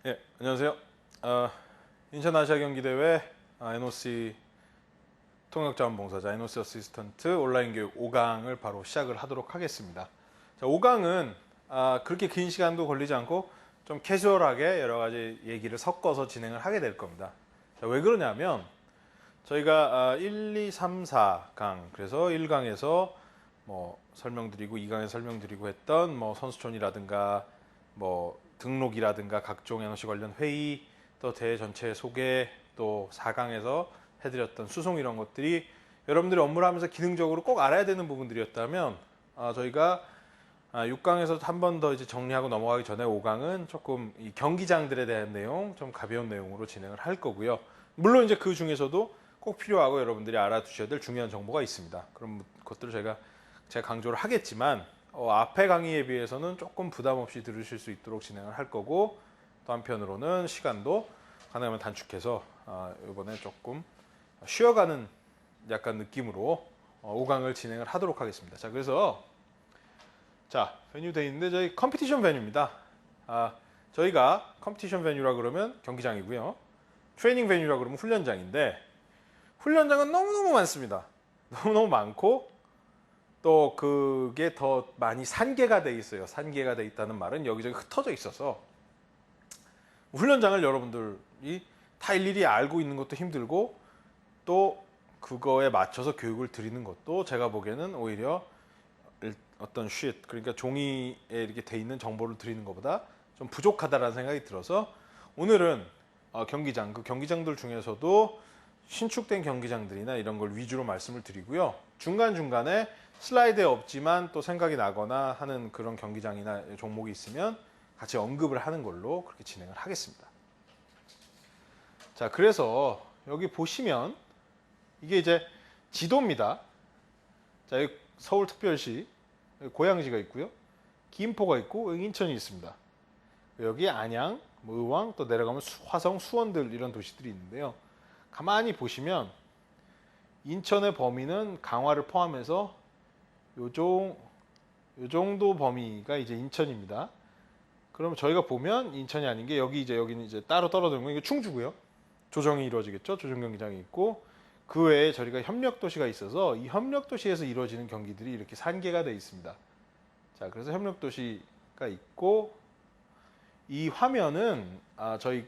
예, 안녕하세요. 인천 아시아 경기대회 NOC 통역자원봉사자 NOC 어시스턴트 온라인 교육 5강을 바로 시작을 하도록 하겠습니다. 자, 5강은 그렇게 긴 시간도 걸리지 않고 좀 캐주얼하게 여러 가지 얘기를 섞어서 진행을 하게 될 겁니다. 자, 왜 그러냐면 저희가 1, 2, 3, 4강 그래서 1강에서 뭐 설명드리고 2강에 설명드리고 했던 뭐 선수촌이라든가 뭐 등록이라든가 각종 NOC 관련 회의 또 대회 전체 소개 또 4강에서 해드렸던 수송 이런 것들이 여러분들이 업무를 하면서 기능적으로 꼭 알아야 되는 부분들이었다면 저희가 6강에서 한 번 더 이제 정리하고 넘어가기 전에 5강은 조금 이 경기장들에 대한 내용 좀 가벼운 내용으로 진행을 할 거고요. 물론 이제 그 중에서도 꼭 필요하고 여러분들이 알아두셔야 될 중요한 정보가 있습니다. 그런 것들을 제가 강조를 하겠지만 앞에 강의에 비해서는 조금 부담 없이 들으실 수 있도록 진행을 할 거고 또 한편으로는 시간도 가능하면 단축해서 이번에 조금 쉬어가는 약간 느낌으로 5강을 진행을 하도록 하겠습니다. 자, 그래서 베뉴 돼 있는데 저희 컴피티션 베뉴입니다. 저희가 컴피티션 베뉴라 그러면 경기장이고요. 트레이닝 베뉴라 그러면 훈련장인데 훈련장은 너무너무 많습니다. 너무너무 많고 또 그게 더 많이 산계가 돼 있어요. 산계가 돼 있다는 말은 여기저기 흩어져 있어서 훈련장을 여러분들이 다 일일이 알고 있는 것도 힘들고 또 그거에 맞춰서 교육을 드리는 것도 제가 보기에는 오히려 어떤 그러니까 종이에 이렇게 돼 있는 정보를 드리는 것보다 좀 부족하다라는 생각이 들어서 오늘은 경기장, 그 경기장들 중에서도 신축된 경기장들이나 이런 걸 위주로 말씀을 드리고요. 중간중간에 슬라이드에 없지만 또 생각이 나거나 하는 그런 경기장이나 종목이 있으면 같이 언급을 하는 걸로 그렇게 진행을 하겠습니다. 자, 그래서 여기 보시면 이게 이제 지도입니다. 자, 여기 서울특별시 고양시가 있고요. 김포가 있고 여기 인천이 있습니다. 여기 안양, 의왕 또 내려가면 화성, 수원들 이런 도시들이 있는데요. 가만히 보시면 인천의 범위는 강화를 포함해서 요 정도 범위가 이제 인천입니다. 그럼 저희가 보면 인천이 아닌 게 여기는 이제 따로 떨어지는 거 이게 충주고요. 조정이 이루어지겠죠. 조정 경기장이 있고 그 외에 저희가 협력 도시가 있어서 이 협력 도시에서 이루어지는 경기들이 이렇게 산계가 되어 있습니다. 자, 그래서 협력 도시가 있고 이 화면은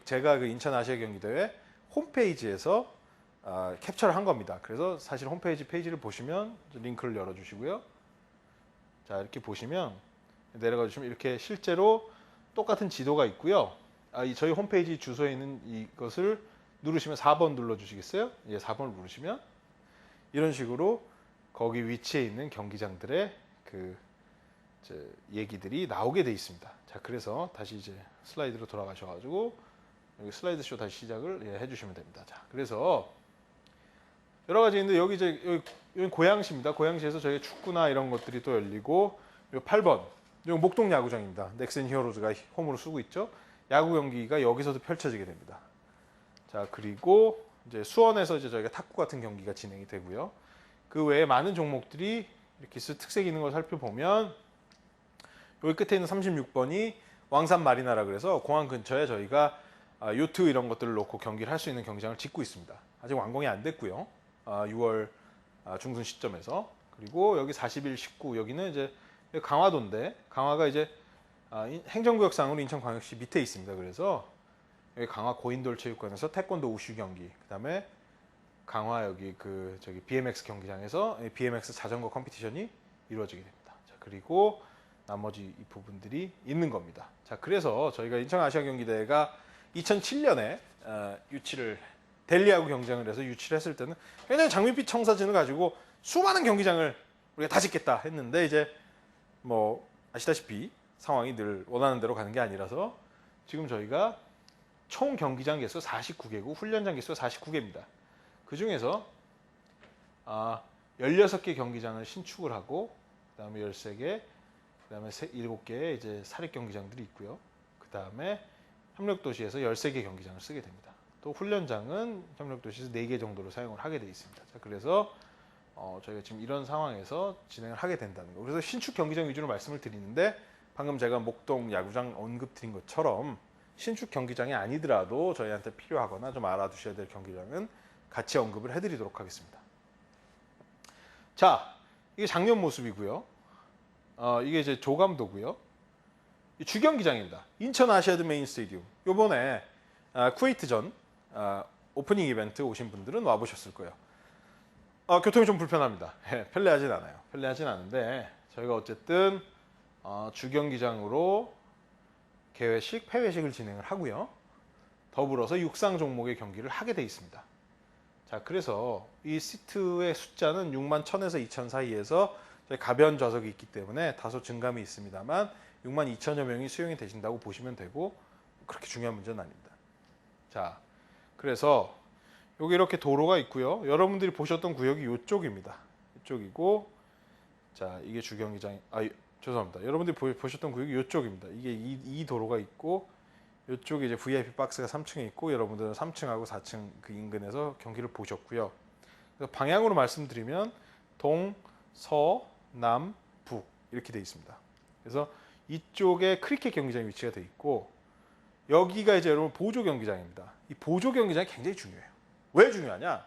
제가 그 인천 아시아 경기대회 홈페이지에서 캡처를 한 겁니다. 그래서 사실 홈페이지 페이지를 보시면 링크를 열어주시고요. 자, 이렇게 보시면 내려가 주시면 이렇게 실제로 똑같은 지도가 있고요. 저희 홈페이지 주소에 있는 이것을 누르시면 4번 눌러주시겠어요? 예, 4번을 누르시면 이런 식으로 거기 위치에 있는 경기장들의 얘기들이 나오게 돼 있습니다. 자, 그래서 다시 이제 슬라이드로 돌아가셔가지고 여기 슬라이드 쇼 다시 시작을 해주시면 됩니다. 자, 그래서 여러 가지 있는데 여기 고양시입니다. 고양시에서 저희 축구나 이런 것들이 또 열리고 요 8번 여기 목동 야구장입니다. 넥센 히어로즈가 홈으로 쓰고 있죠. 야구 경기가 여기서도 펼쳐지게 됩니다. 자, 그리고 이제 수원에서 이제 저희가 탁구 같은 경기가 진행이 되고요. 그 외에 많은 종목들이 이렇게 특색 있는 걸 살펴보면 여기 끝에 있는 36번이 왕산 마리나라 그래서 공항 근처에 저희가 요트 이런 것들을 놓고 경기를 할 수 있는 경기장을 짓고 있습니다. 아직 완공이 안 됐고요. 6월 중순 시점에서. 그리고 여기 41, 19 여기는 이제 강화도인데 강화가 이제 행정구역상으로 인천광역시 밑에 있습니다. 그래서 여기 강화 고인돌체육관에서 태권도 우슈 경기, 그다음에 강화 여기 저기 BMX 경기장에서 BMX 자전거 컴피티션이 이루어지게 됩니다. 자, 그리고 나머지 이 부분들이 있는 겁니다. 자, 그래서 저희가 인천 아시아 경기대회가 2007년에 델리하고 경쟁을 해서 유치를 했을 때는 굉장히 장밋빛 청사진을 가지고 수많은 경기장을 우리가 다 짓겠다 했는데 이제 뭐 아시다시피 상황이 늘 원하는 대로 가는 게 아니라서 지금 저희가 총 경기장 개수 49개고 훈련장 개수 49개입니다. 그 중에서 16개 경기장을 신축을 하고 그다음에 13개, 그다음에 7개의 이제 사립 경기장들이 있고요. 그다음에 협력도시에서 13개 경기장을 쓰게 됩니다. 또 훈련장은 협력도시에서 4개 정도로 사용을 하게 되어 있습니다. 자, 그래서 저희가 지금 이런 상황에서 진행을 하게 된다는 거. 그래서 신축 경기장 위주로 말씀을 드리는데 방금 제가 목동 야구장 언급드린 것처럼 신축 경기장이 아니더라도 저희한테 필요하거나 좀 알아두셔야 될 경기장은 같이 언급을 해드리도록 하겠습니다. 자, 이게 작년 모습이고요. 이게 이제 조감도고요. 주경기장입니다. 인천 아시아드 메인 스테디움. 요번에 쿠웨이트전 오프닝 이벤트 오신 분들은 와보셨을 거예요. 교통이 좀 불편합니다. 편리하진 않아요. 편리하진 않은데 저희가 어쨌든 주경기장으로 개회식, 폐회식을 진행을 하고요. 더불어서 육상 종목의 경기를 하게 돼 있습니다. 자, 그래서 이 시트의 숫자는 6만 1000에서 2000 사이에서 가변 좌석이 있기 때문에 다소 증감이 있습니다만 6만 2천여 명이 수용이 되신다고 보시면 되고 그렇게 중요한 문제는 아닙니다. 자, 그래서 여기 이렇게 도로가 있고요. 여러분들이 보셨던 구역이 이쪽입니다. 이쪽이고, 자, 이게 주경기장. 죄송합니다. 여러분들이 보셨던 구역이 이쪽입니다. 이게 이 도로가 있고, 이쪽에 이제 VIP 박스가 3층에 있고, 여러분들은 3층하고 4층 그 인근에서 경기를 보셨고요. 그래서 방향으로 말씀드리면 동, 서, 남, 북 이렇게 돼 있습니다. 그래서 이쪽에 크리켓 경기장이 위치가 돼 있고, 여기가 이제 여러분 보조 경기장입니다. 이 보조 경기장이 굉장히 중요해요. 왜 중요하냐?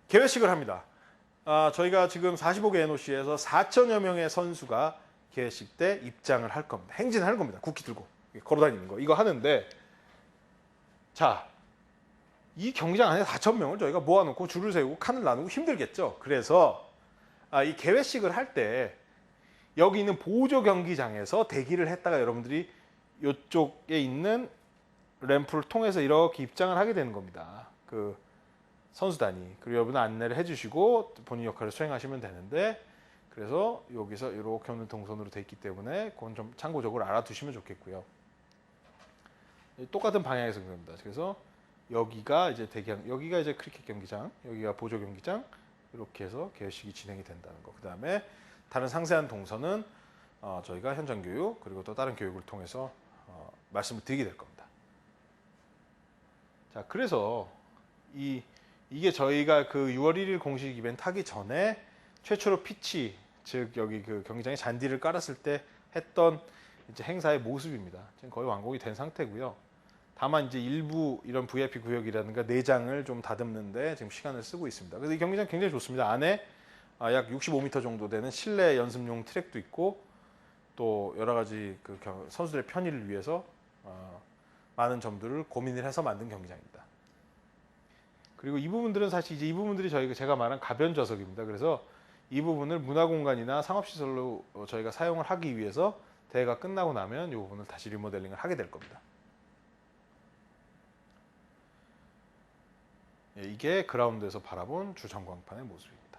개회식을 합니다. 저희가 지금 45개 NOC에서 4천여 명의 선수가 개회식 때 입장을 할 겁니다. 행진할 겁니다. 국기 들고 걸어다니는 거 이거 하는데, 자, 이 경기장 안에 4천 명을 저희가 모아놓고 줄을 세우고 칸을 나누고 힘들겠죠. 그래서 이 개회식을 할 때 여기 있는 보조 경기장에서 대기를 했다가 여러분들이 이쪽에 있는 램프를 통해서 이렇게 입장을 하게 되는 겁니다. 그 선수단이. 그리고 여러분은 안내를 해주시고 본인 역할을 수행하시면 되는데, 그래서 여기서 이렇게 오는 동선으로 돼 있기 때문에 그건 좀 참고적으로 알아두시면 좋겠고요. 똑같은 방향에서 그럽니다. 그래서 여기가 이제 여기가 이제 크리켓 경기장, 여기가 보조 경기장, 이렇게 해서 개회식이 진행이 된다는 거. 그 다음에 다른 상세한 동선은 저희가 현장 교육 그리고 또 다른 교육을 통해서 말씀을 드리게 될 겁니다. 자, 그래서 이게 저희가 그 6월 1일 공식 이벤트 하기 전에 최초로 피치, 즉 여기 그 경기장에 잔디를 깔았을 때 했던 이제 행사의 모습입니다. 지금 거의 완공이 된 상태고요. 다만 이제 일부 이런 VIP 구역이라든가 내장을 좀 다듬는데 지금 시간을 쓰고 있습니다. 그래서 이 경기장 굉장히 좋습니다. 안에 약 65m 정도 되는 실내 연습용 트랙도 있고, 또 여러 가지 그 선수들의 편의를 위해서 많은 점들을 고민을 해서 만든 경기장입니다. 그리고 이 부분들은 사실 이제 이 부분들이 제가 말한 가변 좌석입니다. 그래서 이 부분을 문화공간이나 상업시설로 저희가 사용을 하기 위해서 대회가 끝나고 나면 이 부분을 다시 리모델링을 하게 될 겁니다. 이게 그라운드에서 바라본 주전광판의 모습입니다.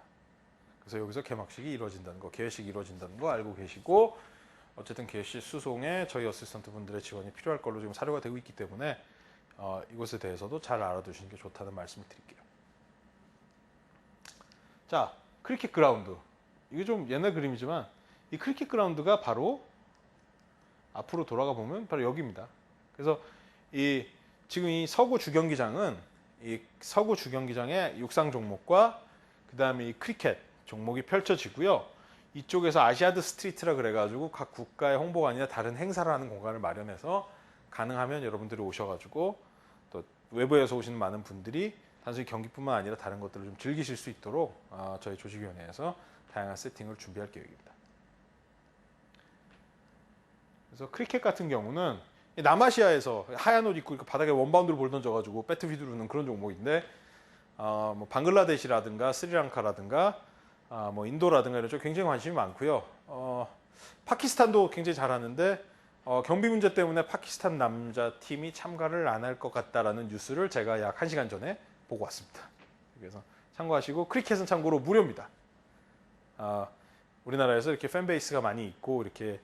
그래서 여기서 개막식이 이루어진다는 거, 개회식이 이루어진다는 거 알고 계시고, 어쨌든 개회식 수송에 저희 어시스턴트 분들의 지원이 필요할 걸로 지금 사료가 되고 있기 때문에 이것에 대해서도 잘 알아두시는 게 좋다는 말씀을 드릴게요. 자, 크리켓 그라운드. 이게 좀 옛날 그림이지만 이 크리켓 그라운드가 바로 앞으로 돌아가 보면 바로 여기입니다. 그래서 지금 이 서구 주경기장은 이 서구 주경기장의 육상 종목과 그 다음에 이 크리켓 종목이 펼쳐지고요. 이쪽에서 아시아드 스트리트라 그래가지고 각 국가의 홍보관이나 다른 행사를 하는 공간을 마련해서 가능하면 여러분들이 오셔가지고 또 외부에서 오시는 많은 분들이 단순히 경기뿐만 아니라 다른 것들을 좀 즐기실 수 있도록 저희 조직위원회에서 다양한 세팅을 준비할 계획입니다. 그래서 크리켓 같은 경우는 남아시아에서 하얀 옷 입고 바닥에 원바운드로 볼 던져가지고 배트 휘두르는 그런 종목인데, 뭐 방글라데시라든가 스리랑카라든가 뭐 인도라든가 이런 쪽 굉장히 관심이 많고요. 파키스탄도 굉장히 잘하는데 경비 문제 때문에 파키스탄 남자 팀이 참가를 안 할 것 같다라는 뉴스를 제가 약 1시간 전에 보고 왔습니다. 그래서 참고하시고, 크리켓은 참고로 무료입니다. 우리나라에서 이렇게 팬베이스가 많이 있고 이렇게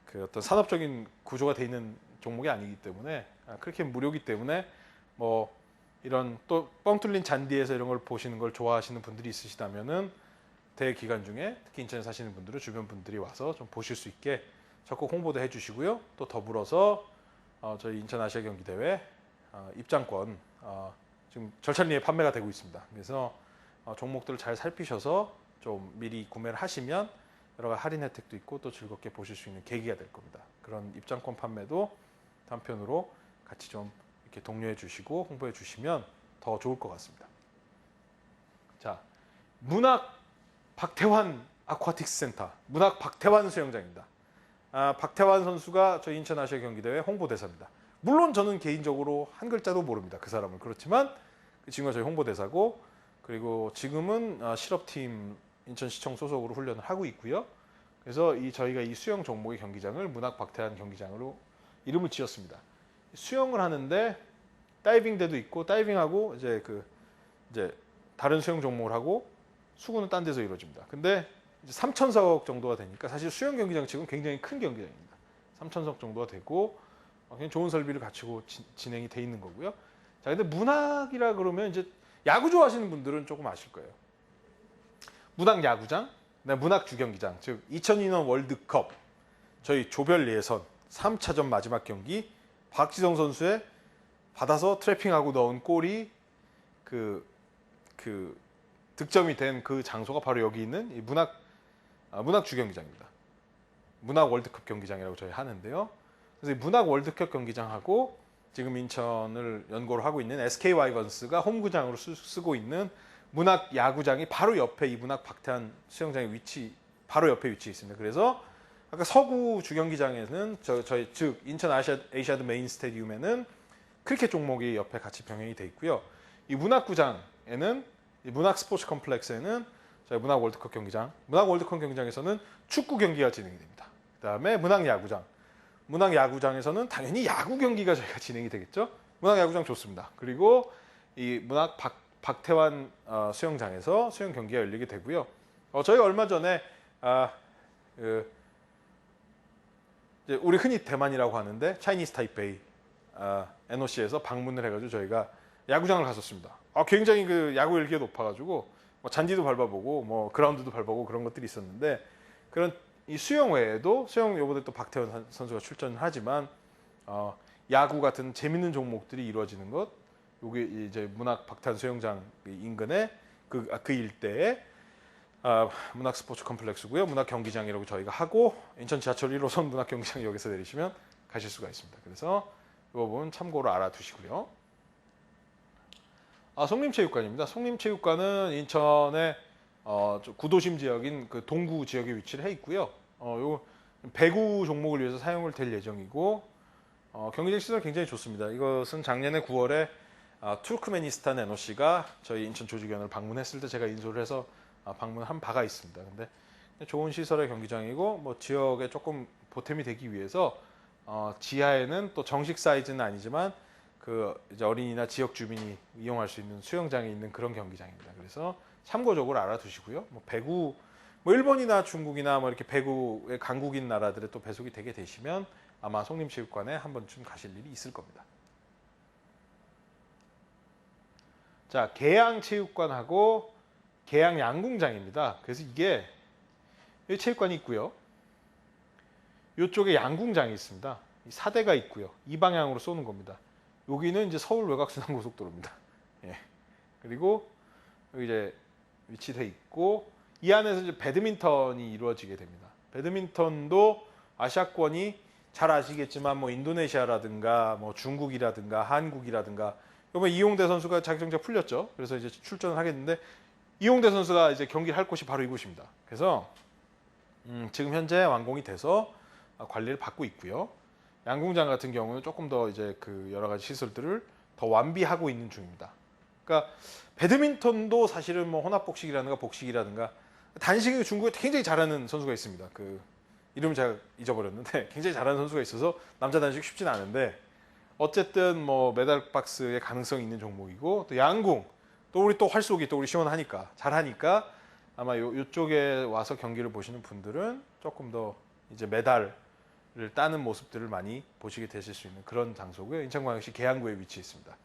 그 어떤 산업적인 구조가 돼 있는 종목이 아니기 때문에 크리켓 무료이기 때문에 뭐 이런 또 뻥 뚫린 잔디에서 이런 걸 보시는 걸 좋아하시는 분들이 있으시다면은 대회 기간 중에 특히 인천에 사시는 분들은 주변 분들이 와서 좀 보실 수 있게 적극 홍보도 해주시고요. 또 더불어서 저희 인천 아시아 경기 대회 입장권 지금 절찬리에 판매가 되고 있습니다. 그래서 종목들을 잘 살피셔서 좀 미리 구매를 하시면 여러 가지 할인 혜택도 있고 또 즐겁게 보실 수 있는 계기가 될 겁니다. 그런 입장권 판매도 한편으로 같이 좀 이렇게 독려해 주시고 홍보해 주시면 더 좋을 것 같습니다. 자, 문학 박태환 아쿠아틱스 센터, 문학 박태환 수영장입니다. 박태환 선수가 저희 인천 아시아 경기대회 홍보대사입니다. 물론 저는 개인적으로 한 글자도 모릅니다. 그 사람을. 그렇지만 그 친구가 저희 홍보대사고, 그리고 지금은 실업팀 인천시청 소속으로 훈련을 하고 있고요. 그래서 저희가 이 수영 종목의 경기장을 문학 박태환 경기장으로 이름을 지었습니다. 수영을 하는데 다이빙대도 있고, 다이빙하고 이제 다른 수영 종목을 하고 수구는 딴 데서 이루어집니다. 근데 이제 3,000석 정도가 되니까 사실 수영 경기장 치고는 굉장히 큰 경기장입니다. 3,000석 정도가 되고 굉장히 좋은 설비를 갖추고 진행이 돼 있는 거고요. 자, 근데 문학이라 그러면 이제 야구 좋아하시는 분들은 조금 아실 거예요. 문학 야구장, 문학 주경기장, 즉 2002년 월드컵 저희 조별 예선 3차전 마지막 경기 박지성 선수의 받아서 트래핑하고 넣은 골이 그 득점이 된 그 장소가 바로 여기 있는 이 문학 주경기장입니다. 문학 월드컵 경기장이라고 저희 하는데요. 그래서 이 문학 월드컵 경기장하고 지금 인천을 연고로 하고 있는 SK 와이번스가 홈구장으로 쓰고 있는 문학 야구장이 바로 옆에 이 문학 박태환 수영장의 바로 옆에 위치해 있습니다. 그래서 아까 서구 주경기장에는 저희 즉 인천 아시아드 메인 스테디움에는 크리켓 종목이 옆에 같이 병행이 돼 있고요. 이 문학구장에는 이 문학 스포츠 컴플렉스에는 저희 문학 월드컵 경기장에서는 축구 경기가 진행이 됩니다. 그다음에 문학 야구장에서는 당연히 야구 경기가 저희가 진행이 되겠죠. 문학 야구장 좋습니다. 그리고 이 문학 박태환 수영장에서 수영 경기가 열리게 되고요. 저희가 얼마 전에 이제 우리 흔히 대만이라고 하는데 차이니스 타이페이 NOC에서 방문을 해가지고 저희가 야구장을 갔었습니다. 굉장히 그 야구 열기가 높아가지고 뭐 잔디도 밟아보고 뭐 그라운드도 밟아보고 그런 것들이 있었는데, 그런 이 수영 외에도 수영 요번에 또 박태환 선수가 출전을 하지만 야구 같은 재밌는 종목들이 이루어지는 것, 여기 이제 문학 박태환 수영장 인근에 그 일대에 문학 스포츠 컴플렉스고요. 문학 경기장이라고 저희가 하고, 인천 지하철 1호선 문학 경기장역에서 내리시면 가실 수가 있습니다. 그래서 이 부분 참고로 알아두시고요. 송림체육관입니다. 송림체육관은 인천의 구도심 지역인 그 동구 지역에 위치를 해 있고요. 요 배구 종목을 위해서 사용을 될 예정이고, 경기장 시설 굉장히 좋습니다. 이것은 작년에 9월에 투르크메니스탄 NOC가 저희 인천 조직위원회를 방문했을 때 제가 인솔을 해서 방문한 바가 있습니다. 근데 좋은 시설의 경기장이고, 뭐 지역에 조금 보탬이 되기 위해서 지하에는 또 정식 사이즈는 아니지만 그 이제 어린이나 지역 주민이 이용할 수 있는 수영장이 있는 그런 경기장입니다. 그래서 참고적으로 알아두시고요. 뭐 배구, 뭐 일본이나 중국이나 뭐 이렇게 배구의 강국인 나라들에 또 배속이 되게 되시면 아마 송림체육관에 한 번쯤 가실 일이 있을 겁니다. 자, 계양체육관하고 계양양궁장입니다. 그래서 이게 여기 체육관이 있고요. 이쪽에 양궁장이 있습니다. 4대가 있고요. 이 방향으로 쏘는 겁니다. 여기는 이제 서울 외곽순환고속도로입니다. 예. 그리고 여기 이제 위치돼 있고, 이 안에서 이제 배드민턴이 이루어지게 됩니다. 배드민턴도 아시아권이 잘 아시겠지만 뭐 인도네시아라든가 뭐 중국이라든가 한국이라든가, 이번에 이용대 선수가 자격증자 풀렸죠. 그래서 이제 출전을 하겠는데, 이용대 선수가 이제 경기를 할 곳이 바로 이곳입니다. 그래서 지금 현재 완공이 돼서 관리를 받고 있고요. 양궁장 같은 경우는 조금 더 이제 그 여러 가지 시설들을 더 완비하고 있는 중입니다. 그러니까 배드민턴도 사실은 뭐 혼합복식이라든가 복식이라든가, 단식이 중국에 굉장히 잘하는 선수가 있습니다. 그 이름 제가 잊어버렸는데 굉장히 잘하는 선수가 있어서 남자 단식 쉽진 않은데, 어쨌든 뭐 메달 박스의 가능성이 있는 종목이고, 또 양궁, 또 우리 또 활쏘기 또 우리 시원하니까 잘하니까 아마 요쪽에 와서 경기를 보시는 분들은 조금 더 이제 메달을 따는 모습들을 많이 보시게 되실 수 있는 그런 장소고요. 인천광역시 계양구에 위치해 있습니다.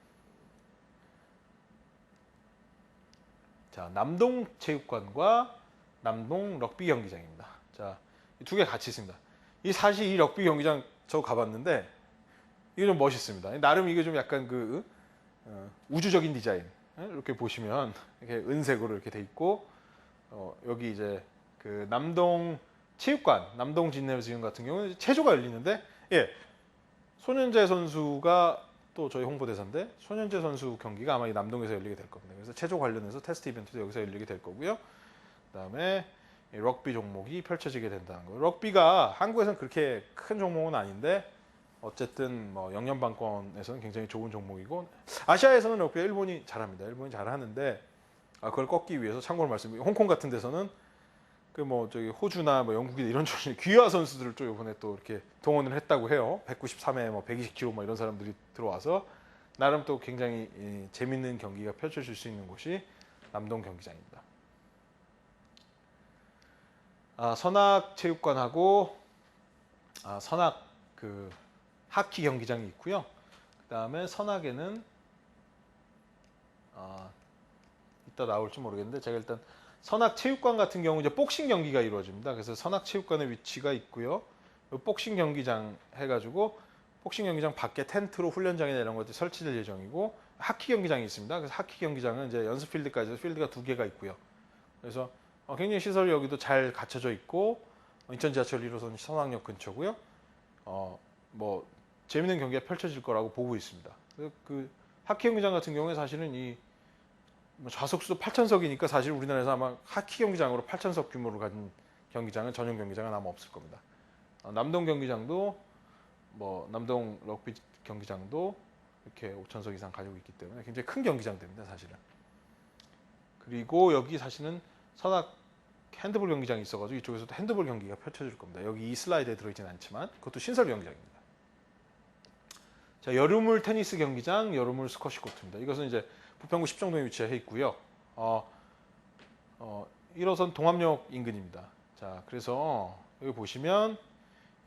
자, 남동체육관과 남동 럭비 경기장입니다. 자, 이 두 개 같이 있습니다. 사실 이 럭비 경기장 저 가봤는데 이게 좀 멋있습니다. 나름 이게 좀 약간 그 우주적인 디자인. 이렇게 보시면 이렇게 은색으로 이렇게 돼 있고, 여기 이제 그 남동 체육관, 남동 진내지금 같은 경우는 체조가 열리는데, 예, 손현재 선수가 또 저희 홍보대사인데 손현재 선수 경기가 아마 이 남동에서 열리게 될 겁니다. 그래서 체조 관련해서 테스트 이벤트도 여기서 열리게 될 거고요. 그다음에 이 럭비 종목이 펼쳐지게 된다는 거. 럭비가 한국에서는 그렇게 큰 종목은 아닌데 어쨌든 뭐 영연방권에서는 굉장히 좋은 종목이고 아시아에서는 럭비가 일본이 잘합니다. 일본이 잘하는데 그걸 꺾기 위해서 참고로 말씀드리면 홍콩 같은 데서는 그 뭐 저기 호주나 뭐 영국이나 이런 쪽 귀화 선수들을 또 이번에 또 이렇게 동원을 했다고 해요. 193에 뭐 120kg 뭐 이런 사람들이 들어와서 나름 또 굉장히 재밌는 경기가 펼쳐질 수 있는 곳이 남동 경기장입니다. 선악체육관하고 선악 그 하키 경기장이 있고요. 그다음에 선악에는 이따 나올지 모르겠는데 제가 일단 선악체육관 같은 경우 이제 복싱 경기가 이루어집니다. 그래서 선악체육관의 위치가 있고요. 복싱 경기장 해가지고 복싱 경기장 밖에 텐트로 훈련장이나 이런 것들이 설치될 예정이고 하키 경기장이 있습니다. 그래서 하키 경기장은 이제 연습 필드까지 해서 필드가 2개가 있고요. 그래서 굉장히 시설이 여기도 잘 갖춰져 있고 인천 지하철 1호선 선악역 근처고요. 뭐 재밌는 경기가 펼쳐질 거라고 보고 있습니다. 그 하키 경기장 같은 경우에 사실은 이 좌석수도 8,000석이니까 사실 우리나라에서 아마 하키 경기장으로 8,000석 규모를 가진 경기장은 전용 경기장은 아마 없을 겁니다. 남동 경기장도 뭐 남동 럭비 경기장도 이렇게 5,000석 이상 가지고 있기 때문에 굉장히 큰 경기장들입니다, 사실은. 그리고 여기 사실은 선악 핸드볼 경기장이 있어가지고 이쪽에서도 핸드볼 경기가 펼쳐질 겁니다. 여기 이 슬라이드에 들어있지는 않지만 그것도 신설 경기장입니다. 자, 여름물 테니스 경기장, 여름물 스쿼시 코트입니다. 이것은 이제 부평구 십정동에 위치해 있고요. 1호선 동암역 인근입니다. 자, 그래서 여기 보시면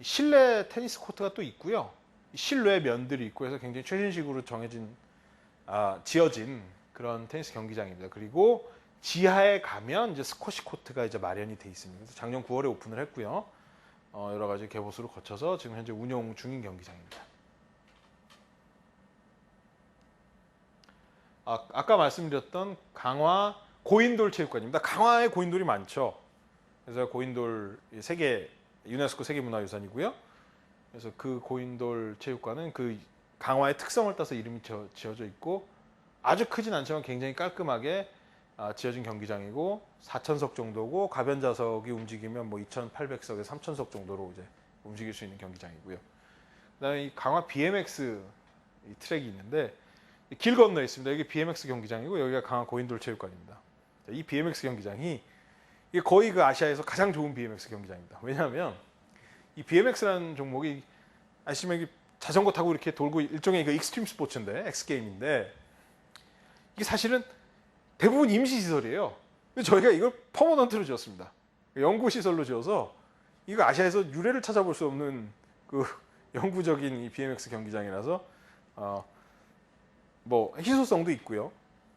실내 테니스 코트가 또 있고요. 실내 면들이 있고 해서 굉장히 최신식으로 지어진 그런 테니스 경기장입니다. 그리고 지하에 가면 이제 스쿼시 코트가 이제 마련이 돼 있습니다. 그래서 작년 9월에 오픈을 했고요. 여러 가지 개보수를 거쳐서 지금 현재 운영 중인 경기장입니다. 아까 말씀드렸던 강화 고인돌 체육관입니다. 강화에 고인돌이 많죠. 그래서 고인돌 유네스코 세계문화유산이고요. 그래서 그 고인돌 체육관은 그 강화의 특성을 따서 이름이 지어져 있고 아주 크진 않지만 굉장히 깔끔하게 지어진 경기장이고 4,000석 정도고 가변좌석이 움직이면 뭐 2,800석에서 3,000석 정도로 이제 움직일 수 있는 경기장이고요. 그다음에 이 강화 BMX 이 트랙이 있는데 길 건너에 있습니다. 여기 BMX 경기장이고 여기가 강화 고인돌 체육관입니다. 이 BMX 경기장이 이게 거의 그 아시아에서 가장 좋은 BMX 경기장입니다. 왜냐하면 이 BMX라는 종목이 아시면 이게 자전거 타고 이렇게 돌고 일종의 그 익스트림 스포츠인데 엑스게임인데 이게 사실은 대부분 임시 시설이에요. 저희가 이걸 퍼머넌트로 지었습니다. 영구 시설로 지어서 이거 아시아에서 유래를 찾아볼 수 없는 그 영구적인 이 BMX 경기장이라서 뭐 희소성도 있고요.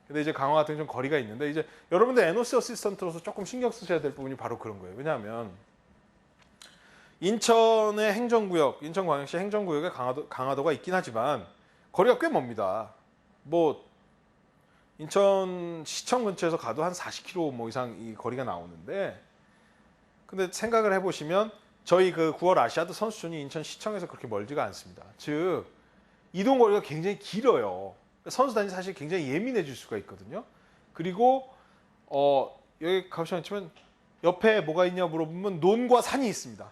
근데 이제 강화 같은 좀 거리가 있는데 이제 여러분들 NOC 어시스턴트로서 조금 신경 쓰셔야 될 부분이 바로 그런 거예요. 왜냐하면 인천의 행정구역, 인천광역시 행정구역에 강화도가 있긴 하지만 거리가 꽤 멉니다. 뭐 인천시청 근처에서 가도 한 40km 뭐 이상 이 거리가 나오는데 근데 생각을 해보시면 저희 그 9월 아시아드 선수촌이 인천시청에서 그렇게 멀지가 않습니다. 즉 이동 거리가 굉장히 길어요. 선수단이 사실 굉장히 예민해질 수가 있거든요. 그리고 여기 가보시면 옆에 뭐가 있냐 물어보면 논과 산이 있습니다.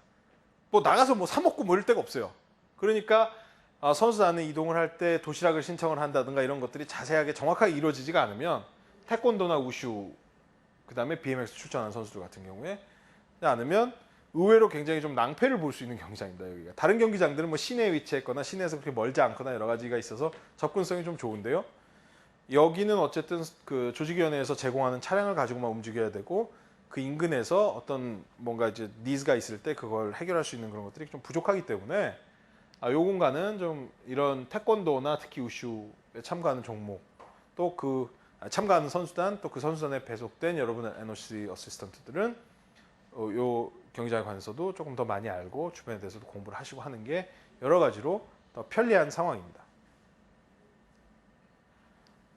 뭐 나가서 뭐 사 먹고 뭐 이럴 데가 없어요. 그러니까 선수단은 이동을 할 때 도시락을 신청을 한다든가 이런 것들이 자세하게 정확하게 이루어지지가 않으면 태권도나 우슈 그다음에 BMX 출전하는 선수들 같은 경우에 않으면 의외로 굉장히 좀 낭패를 볼 수 있는 경기장입니다. 여기가 다른 경기장들은 뭐 시내에 위치했거나 시내에서 그렇게 멀지 않거나 여러 가지가 있어서 접근성이 좀 좋은데요. 여기는 어쨌든 그 조직위원회에서 제공하는 차량을 가지고만 움직여야 되고 그 인근에서 어떤 뭔가 이제 니즈가 있을 때 그걸 해결할 수 있는 그런 것들이 좀 부족하기 때문에 요 공간은 좀 이런 태권도나 특히 우슈에 참가하는 종목 또 그 참가하는 선수단 또 그 선수단에 배속된 여러분의 NOC 어시스턴트들은 요 경기장에 관해서도 조금 더 많이 알고 주변에 대해서도 공부를 하시고 하는 게 여러 가지로 더 편리한 상황입니다.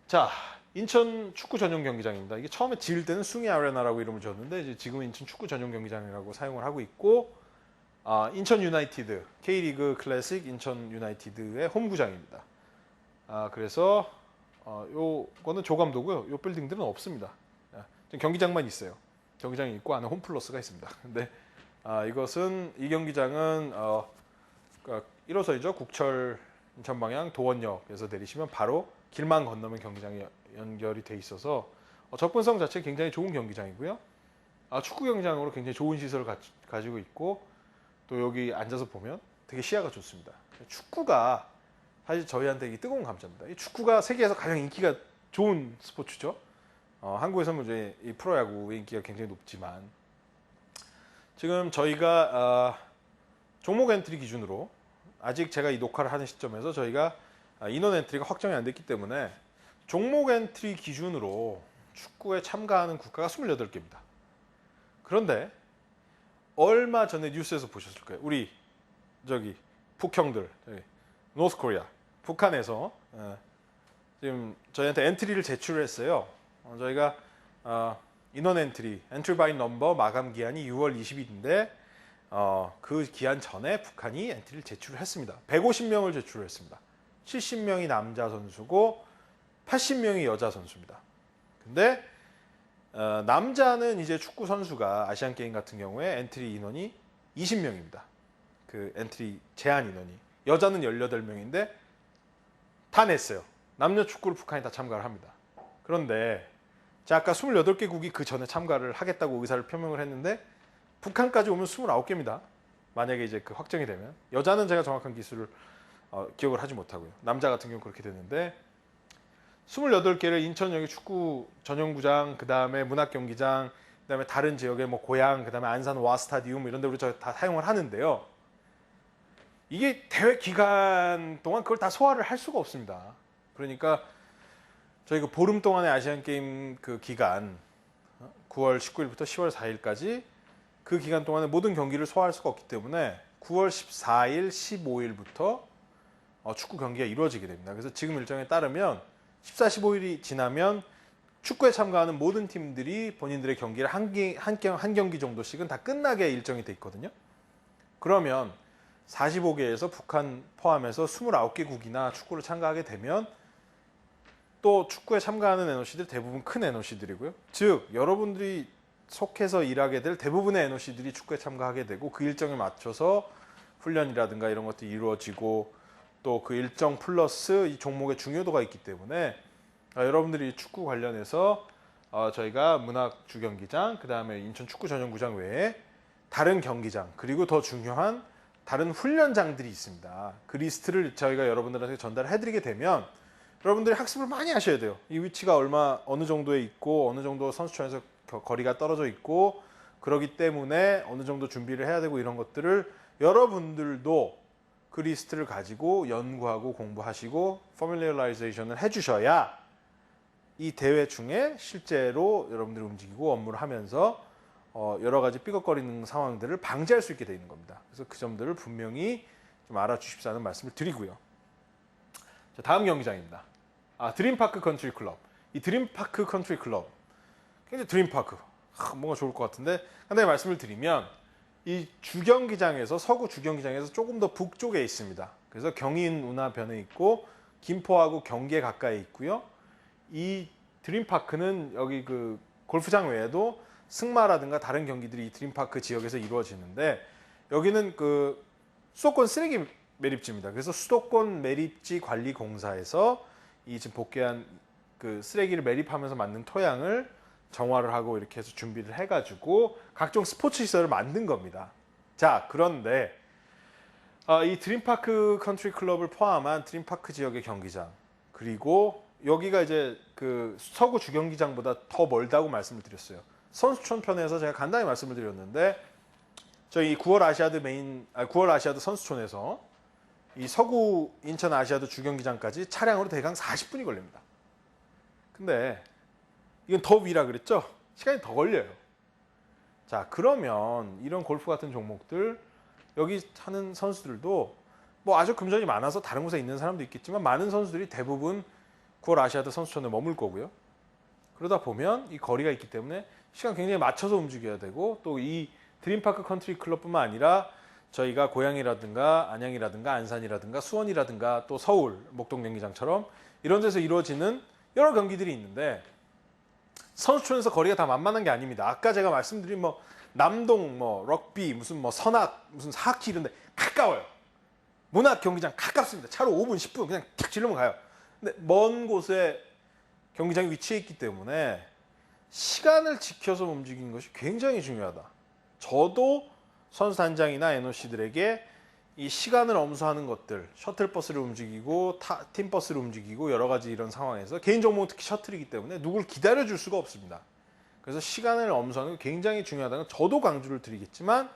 자, 인천 축구 전용 경기장입니다. 이게 처음에 지을 때는 숭이 아레나라고 이름을 지었는데 이제 지금 인천 축구 전용 경기장이라고 사용을 하고 있고 인천 유나이티드, K리그 클래식 인천 유나이티드의 홈구장입니다. 그래서 요거는 조감도고요. 요 빌딩들은 없습니다. 경기장만 있어요. 경기장이 있고 안에 홈플러스가 있습니다. 근데 이것은 이 경기장은 1호선이죠. 국철 인천 방향 도원역에서 내리시면 바로 길만 건너면 경기장이 연결이 돼 있어서 접근성 자체 굉장히 좋은 경기장이고요. 축구 경기장으로 굉장히 좋은 시설을 가지고 있고 또 여기 앉아서 보면 되게 시야가 좋습니다. 축구가 사실 저희한테 이 뜨거운 감자입니다. 이 축구가 세계에서 가장 인기가 좋은 스포츠죠. 한국에서는 이제 이 프로야구의 인기가 굉장히 높지만 지금 저희가 종목 엔트리 기준으로 아직 제가 이 녹화를 하는 시점에서 저희가 인원 엔트리가 확정이 안 됐기 때문에 종목 엔트리 기준으로 축구에 참가하는 국가가 28개입니다. 그런데 얼마 전에 뉴스에서 보셨을 거예요. 우리 저기 북형들, 노스 코리아, 북한에서 지금 저희한테 엔트리를 제출했어요. 저희가 인원 엔트리 바이 넘버 마감 기한이 6월 20일인데 그 기한 전에 북한이 엔트리를 제출했습니다. 150명을 제출했습니다. 70명이 남자 선수고 80명이 여자 선수입니다. 근데 남자는 이제 축구 선수가 아시안 게임 같은 경우에 엔트리 인원이 20명입니다. 그 엔트리 제한 인원이. 여자는 18명인데 다 냈어요. 남녀 축구를 북한이 다 참가를 합니다. 그런데 제가 아까 28개국이 그 전에 참가를 하겠다고 의사를 표명을 했는데 북한까지 오면 29개입니다. 만약에 이제 그 확정이 되면. 여자는 제가 정확한 기수를 기억을 하지 못하고요. 남자 같은 경우 그렇게 됐는데 28개를 인천역의 축구 전용구장, 그 다음에 문학경기장, 그 다음에 다른 지역의 뭐 고양, 그 다음에 안산 와스타디움 이런 데 우리 다 사용을 하는데요. 이게 대회 기간 동안 그걸 다 소화를 할 수가 없습니다. 그러니까 저희 그 보름 동안의 아시안 게임 그 기간 9월 19일부터 10월 4일까지 그 기간 동안에 모든 경기를 소화할 수가 없기 때문에 9월 14일, 15일부터 축구 경기가 이루어지게 됩니다. 그래서 지금 일정에 따르면 14, 15일이 지나면 축구에 참가하는 모든 팀들이 본인들의 경기를 한 경기 정도씩은 다 끝나게 일정이 돼 있거든요. 그러면 45개에서 북한 포함해서 29개국이나 축구를 참가하게 되면 또 축구에 참가하는 NOC들 대부분 큰 NOC들이고요. 즉 여러분들이 속해서 일하게 될 대부분의 NOC들이 축구에 참가하게 되고 그 일정에 맞춰서 훈련이라든가 이런 것들이 이루어지고 또 그 일정 플러스 이 종목의 중요도가 있기 때문에 여러분들이 축구 관련해서 저희가 문학 주경기장, 그 다음에 인천 축구 전용구장 외에 다른 경기장 그리고 더 중요한 다른 훈련장들이 있습니다. 그 리스트를 저희가 여러분들한테 전달해드리게 되면 여러분들이 학습을 많이 하셔야 돼요. 이 위치가 어느 정도에 있고 어느 정도 선수촌에서 거리가 떨어져 있고 그러기 때문에 어느 정도 준비를 해야 되고 이런 것들을 여러분들도 그 리스트를 가지고 연구하고 공부하시고 포뮬레라이제이션을 해주셔야 이 대회 중에 실제로 여러분들이 움직이고 업무를 하면서 여러 가지 삐걱거리는 상황들을 방지할 수 있게 되어 있는 겁니다. 그래서 그 점들을 분명히 좀 알아주십사는 말씀을 드리고요. 자, 다음 경기장입니다. 드림파크 컨트리 클럽. 이 드림파크 컨트리 클럽. 굉장히 드림파크. 뭔가 좋을 것 같은데 간단히 말씀을 드리면 이 주경기장에서 서구 주경기장에서 조금 더 북쪽에 있습니다. 그래서 경인 운하변에 있고 김포하고 경기에 가까이 있고요. 이 드림파크는 여기 그 골프장 외에도 승마라든가 다른 경기들이 이 드림파크 지역에서 이루어지는데 여기는 그 수도권 쓰레기 매립지입니다. 그래서 수도권 매립지 관리공사에서 이 지금 복귀한 그 쓰레기를 매립하면서 만든 토양을 정화를 하고 이렇게 해서 준비를 해가지고 각종 스포츠 시설을 만든 겁니다. 자, 그런데 이 드림파크 컨트리 클럽을 포함한 드림파크 지역의 경기장 그리고 여기가 이제 그 서구 주경기장보다 더 멀다고 말씀을 드렸어요. 선수촌 편에서 제가 간단히 말씀을 드렸는데 저희 9월 아시아드 선수촌에서 이 서구 인천 아시아드 주경기장까지 차량으로 대강 40분이 걸립니다. 근데 이건 더 위라 그랬죠? 시간이 더 걸려요. 자, 그러면 이런 골프 같은 종목들 여기 하는 선수들도 뭐 아주 금전이 많아서 다른 곳에 있는 사람도 있겠지만 많은 선수들이 대부분 9월 아시아드 선수촌에 머물 거고요. 그러다 보면 이 거리가 있기 때문에 시간 굉장히 맞춰서 움직여야 되고 또 이 드림파크 컨트리 클럽뿐만 아니라 저희가 고양이라든가 안양이라든가 안산이라든가 수원이라든가 또 서울 목동 경기장처럼 이런 데서 이루어지는 여러 경기들이 있는데 선수촌에서 거리가 다 만만한 게 아닙니다. 아까 제가 말씀드린 뭐 남동 뭐 럭비 무슨 뭐 선악 무슨 사학기 이런 데 가까워요. 문학 경기장 가깝습니다. 차로 5분 10분 그냥 탁 지르면 가요. 근데 먼 곳에 경기장이 위치해 있기 때문에 시간을 지켜서 움직이는 것이 굉장히 중요하다. 저도 선수 단장이나 NOC들에게 이 시간을 엄수하는 것들, 셔틀버스를 움직이고 팀버스를 움직이고 여러 가지 이런 상황에서 개인 종목은 특히 셔틀이기 때문에 누굴 기다려줄 수가 없습니다. 그래서 시간을 엄수하는 게 굉장히 중요하다는 건 저도 강조를 드리겠지만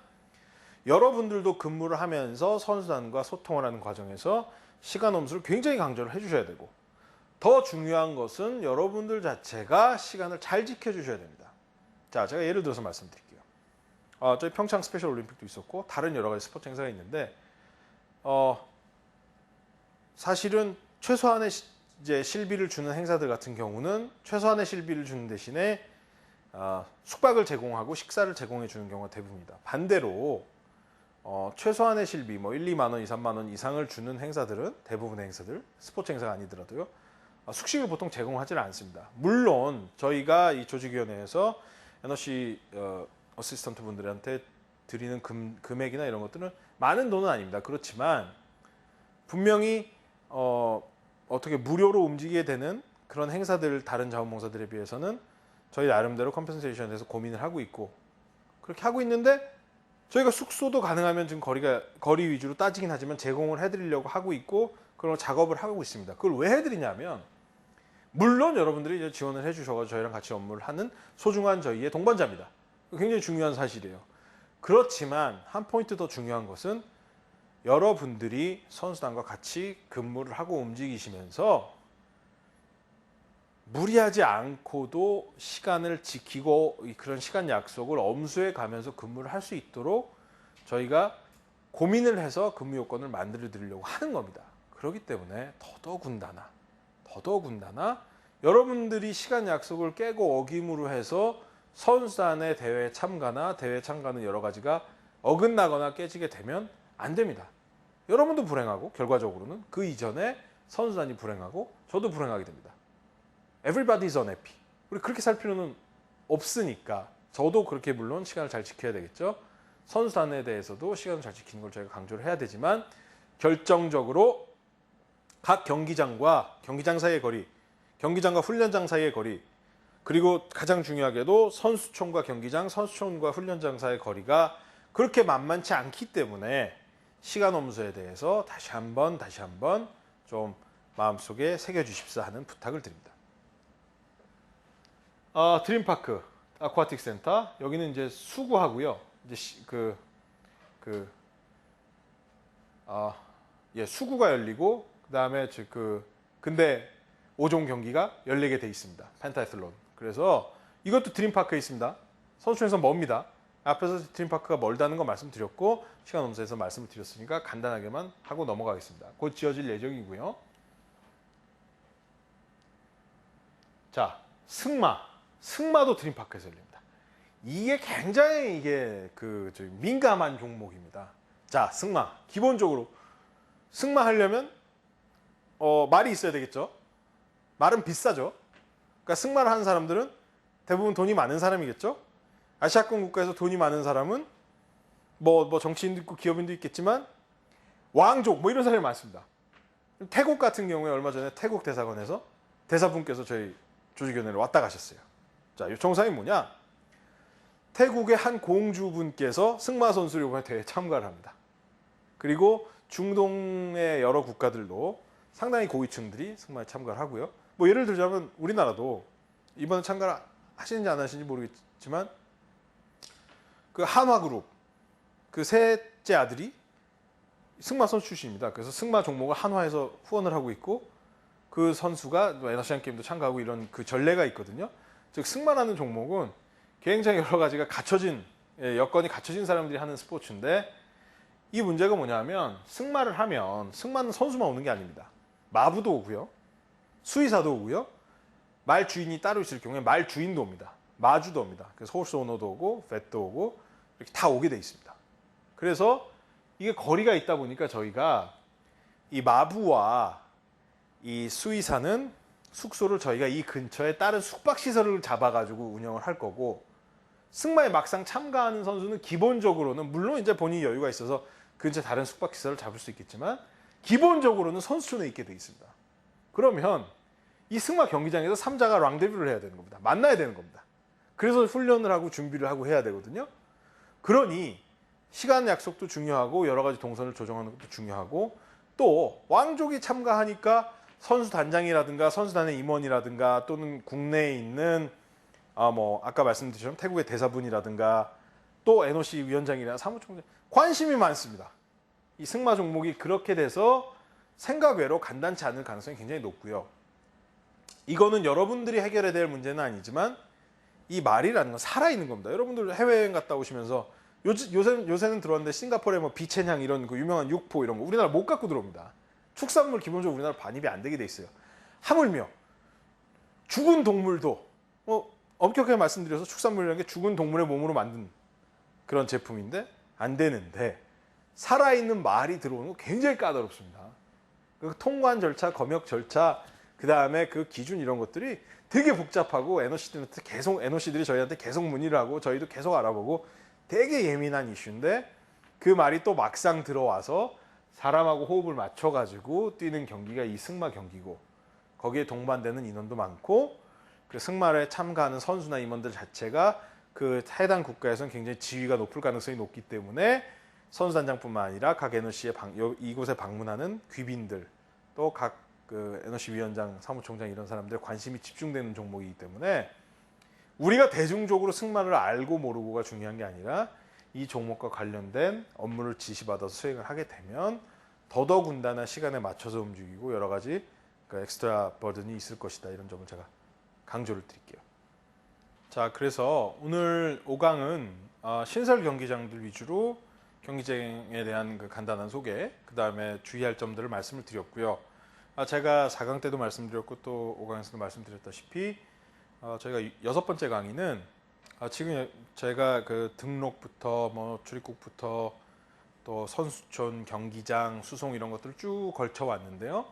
여러분들도 근무를 하면서 선수단과 소통을 하는 과정에서 시간 엄수를 굉장히 강조를 해주셔야 되고 더 중요한 것은 여러분들 자체가 시간을 잘 지켜주셔야 됩니다. 자, 제가 예를 들어서 말씀드릴게요. 저희 평창 스페셜 올림픽도 있었고 다른 여러 가지 스포츠 행사가 있는데 사실은 최소한의 이제 실비를 주는 행사들 같은 경우는 최소한의 실비를 주는 대신에 숙박을 제공하고 식사를 제공해 주는 경우가 대부분입니다. 반대로 최소한의 실비 뭐 1, 2만 원, 2, 3만 원 이상을 주는 행사들은 대부분의 행사들 스포츠 행사가 아니더라도요. 숙식을 보통 제공하지는 않습니다. 물론 저희가 이 조직위원회에서 NOC 어시스턴트 분들한테 드리는 금액이나 이런 것들은 많은 돈은 아닙니다. 그렇지만 분명히 어떻게 무료로 움직이게 되는 그런 행사들 다른 자원봉사들에 비해서는 저희 나름대로 컴pen세이션에 대해서 고민을 하고 있고 그렇게 하고 있는데 저희가 숙소도 가능하면 지금 거리 위주로 따지긴 하지만 제공을 해드리려고 하고 있고 그런 작업을 하고 있습니다. 그걸 왜 해드리냐면 물론 여러분들이 이제 지원을 해주셔서 저희랑 같이 업무를 하는 소중한 저희의 동반자입니다. 굉장히 중요한 사실이에요. 그렇지만 한 포인트 더 중요한 것은 여러분들이 선수단과 같이 근무를 하고 움직이시면서 무리하지 않고도 시간을 지키고 그런 시간 약속을 엄수해 가면서 근무를 할 수 있도록 저희가 고민을 해서 근무 요건을 만들어 드리려고 하는 겁니다. 그렇기 때문에 더더군다나 여러분들이 시간 약속을 깨고 어김으로 해서 선수단의 대회 참가는 여러 가지가 어긋나거나 깨지게 되면 안 됩니다. 여러분도 불행하고 결과적으로는 그 이전에 선수단이 불행하고 저도 불행하게 됩니다. Everybody is unhappy. 우리 그렇게 살 필요는 없으니까 저도 그렇게 물론 시간을 잘 지켜야 되겠죠. 선수단에 대해서도 시간을 잘 지키는 걸 저희가 강조를 해야 되지만 결정적으로 각 경기장과 경기장 사이의 거리, 경기장과 훈련장 사이의 거리, 그리고 가장 중요하게도 선수촌과 경기장, 선수촌과 훈련장 사이의 거리가 그렇게 만만치 않기 때문에 시간 엄수에 대해서 다시 한번 좀 마음속에 새겨주십사 하는 부탁을 드립니다. 드림파크 아쿠아틱 센터 여기는 이제 수구하고요. 이제 수구가 열리고 그다음에 근대 5종 경기가 열리게 돼 있습니다. 펜타애슬론. 그래서 이것도 드림파크에 있습니다. 선수촌에서 멉니다. 앞에서 드림파크가 멀다는 거 말씀드렸고 시간 엄수에서 말씀을 드렸으니까 간단하게만 하고 넘어가겠습니다. 곧 지어질 예정이고요. 자, 승마도 드림파크에서 열립니다. 이게 굉장히 민감한 종목입니다. 자, 승마. 기본적으로 승마하려면 말이 있어야 되겠죠. 말은 비싸죠. 그러니까 승마를 하는 사람들은 대부분 돈이 많은 사람이겠죠. 아시아권 국가에서 돈이 많은 사람은 뭐 정치인도 있고 기업인도 있겠지만 왕족 뭐 이런 사람이 많습니다. 태국 같은 경우에 얼마 전에 태국 대사관에서 대사분께서 저희 조직위원회로 왔다 가셨어요. 자, 이 정상이 뭐냐? 태국의 한 공주분께서 승마 선수를 이번에 대회에 참가를 합니다. 그리고 중동의 여러 국가들도 상당히 고위층들이 승마에 참가를 하고요. 뭐 예를 들자면 우리나라도 이번에 참가를 하시는지 안 하시는지 모르겠지만 그 한화그룹 그 셋째 아들이 승마 선수 출신입니다. 그래서 승마 종목을 한화에서 후원을 하고 있고 그 선수가 아시안 게임도 참가하고 이런 그 전례가 있거든요. 즉 승마라는 종목은 굉장히 여러 가지가 여건이 갖춰진 사람들이 하는 스포츠인데 이 문제가 뭐냐면 승마를 하면 승마는 선수만 오는 게 아닙니다. 마부도 오고요. 수의사도 오고요. 말 주인이 따로 있을 경우에 말 주인도 옵니다. 마주도 옵니다. 그래서 홀스 오너도 오고 팻도 오고 이렇게 다 오게 돼 있습니다. 그래서 이게 거리가 있다 보니까 저희가 이 마부와 이 수의사는 숙소를 저희가 이 근처에 다른 숙박시설을 잡아가지고 운영을 할 거고, 승마에 막상 참가하는 선수는 기본적으로는 물론 이제 본인이 여유가 있어서 근처 다른 숙박시설을 잡을 수 있겠지만 기본적으로는 선수촌에 있게 돼 있습니다. 그러면 이 승마 경기장에서 3자가 랑데뷰를 해야 되는 겁니다. 만나야 되는 겁니다. 그래서 훈련을 하고 준비를 하고 해야 되거든요. 그러니 시간 약속도 중요하고 여러 가지 동선을 조정하는 것도 중요하고, 또 왕족이 참가하니까 선수 단장이라든가 선수단의 임원이라든가 또는 국내에 있는 뭐 아까 말씀드린 태국의 대사분이라든가 또 NOC 위원장이나 사무총장 관심이 많습니다. 이 승마 종목이 그렇게 돼서 생각 외로 간단치 않을 가능성이 굉장히 높고요. 이거는 여러분들이 해결해야 될 문제는 아니지만 이 말이라는 건 살아있는 겁니다. 여러분들 해외여행 갔다 오시면서 요새는 들어왔는데 싱가포르에 뭐 비첸향 이런 그 유명한 육포 이런 거 우리나라 못 갖고 들어옵니다. 축산물 기본적으로 우리나라 반입이 안 되게 돼 있어요. 하물며 죽은 동물도 엄격하게 말씀드려서 축산물이라는 게 죽은 동물의 몸으로 만든 그런 제품인데 안 되는데 살아있는 말이 들어오는 거 굉장히 까다롭습니다. 그 통관 절차, 검역 절차, 그 다음에 그 기준 이런 것들이 되게 복잡하고 NOC들이 저희한테 계속 문의를 하고 저희도 계속 알아보고 되게 예민한 이슈인데, 그 말이 또 막상 들어와서 사람하고 호흡을 맞춰가지고 뛰는 경기가 이 승마 경기고, 거기에 동반되는 인원도 많고 그 승마에 참가하는 선수나 임원들 자체가 그 해당 국가에서는 굉장히 지위가 높을 가능성이 높기 때문에 선수단장뿐만 아니라 각 NOC에 이곳에 방문하는 귀빈들, 또 각 그 NOC 위원장, 사무총장 이런 사람들의 관심이 집중되는 종목이기 때문에 우리가 대중적으로 승마를 알고 모르고가 중요한 게 아니라 이 종목과 관련된 업무를 지시받아서 수행을 하게 되면 더더군다나 시간에 맞춰서 움직이고 여러 가지 엑스트라 버든이 있을 것이다, 이런 점을 제가 강조를 드릴게요. 자, 그래서 오늘 5강은 신설 경기장들 위주로 경기장에 대한 그 간단한 소개, 그 다음에 주의할 점들을 말씀을 드렸고요. 제가 4강 때도 말씀드렸고 또 5강에서도 말씀드렸다시피 저희가 6번째 강의는 지금 제가 그 등록부터 뭐 출입국부터 또 선수촌, 경기장, 수송 이런 것들을 쭉 걸쳐 왔는데요.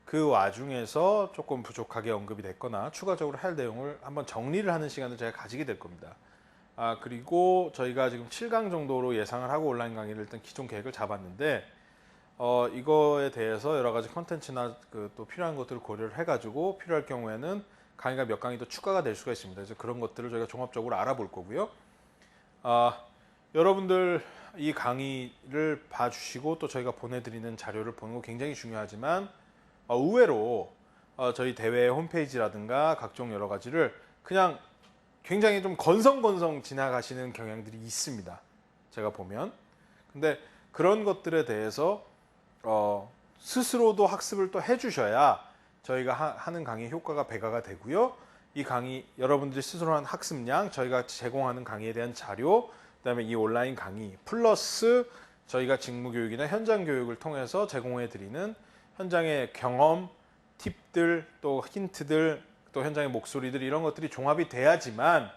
그 와중에서 조금 부족하게 언급이 됐거나 추가적으로 할 내용을 한번 정리를 하는 시간을 제가 가지게 될 겁니다. 그리고 저희가 지금 7강 정도로 예상을 하고 온라인 강의를 일단 기존 계획을 잡았는데 이거에 대해서 여러 가지 컨텐츠나 또 필요한 것들을 고려를 해가지고 필요할 경우에는 강의가 몇 강이 더 추가가 될 수가 있습니다. 그래서 그런 것들을 저희가 종합적으로 알아볼 거고요. 여러분들 이 강의를 봐주시고 또 저희가 보내드리는 자료를 보는 거 굉장히 중요하지만 의외로 저희 대회 홈페이지라든가 각종 여러 가지를 그냥 굉장히 좀 건성건성 지나가시는 경향들이 있습니다. 제가 보면. 근데 그런 것들에 대해서 스스로도 학습을 또 해주셔야 저희가 하는 강의 효과가 배가가 되고요. 이 강의 여러분들이 스스로 한 학습량, 저희가 제공하는 강의에 대한 자료, 그다음에 이 온라인 강의 플러스 저희가 직무교육이나 현장 교육을 통해서 제공해 드리는 현장의 경험, 팁들, 또 힌트들, 또 현장의 목소리들 이런 것들이 종합이 돼야지만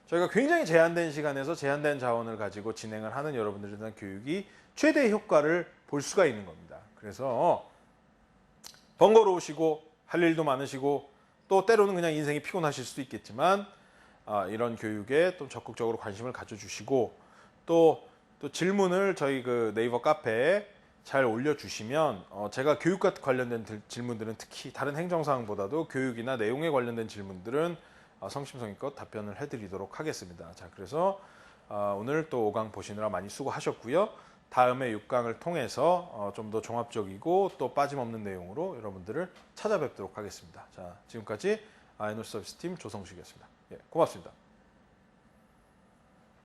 저희가 굉장히 제한된 시간에서 제한된 자원을 가지고 진행을 하는 여러분들에 대한 교육이 최대의 효과를 볼 수가 있는 겁니다. 그래서 번거로우시고 할 일도 많으시고 또 때로는 그냥 인생이 피곤하실 수도 있겠지만 이런 교육에 또 적극적으로 관심을 가져주시고 또 질문을 저희 그 네이버 카페에 잘 올려주시면 제가 교육과 관련된 질문들은 특히 다른 행정사항보다도 교육이나 내용에 관련된 질문들은 성심성의껏 답변을 해드리도록 하겠습니다. 자, 그래서 오늘 또 5강 보시느라 많이 수고하셨고요. 다음에 6강을 통해서 좀 더 종합적이고 또 빠짐없는 내용으로 여러분들을 찾아뵙도록 하겠습니다. 자, 지금까지 NOC 서비스팀 조성식이었습니다. 예, 고맙습니다.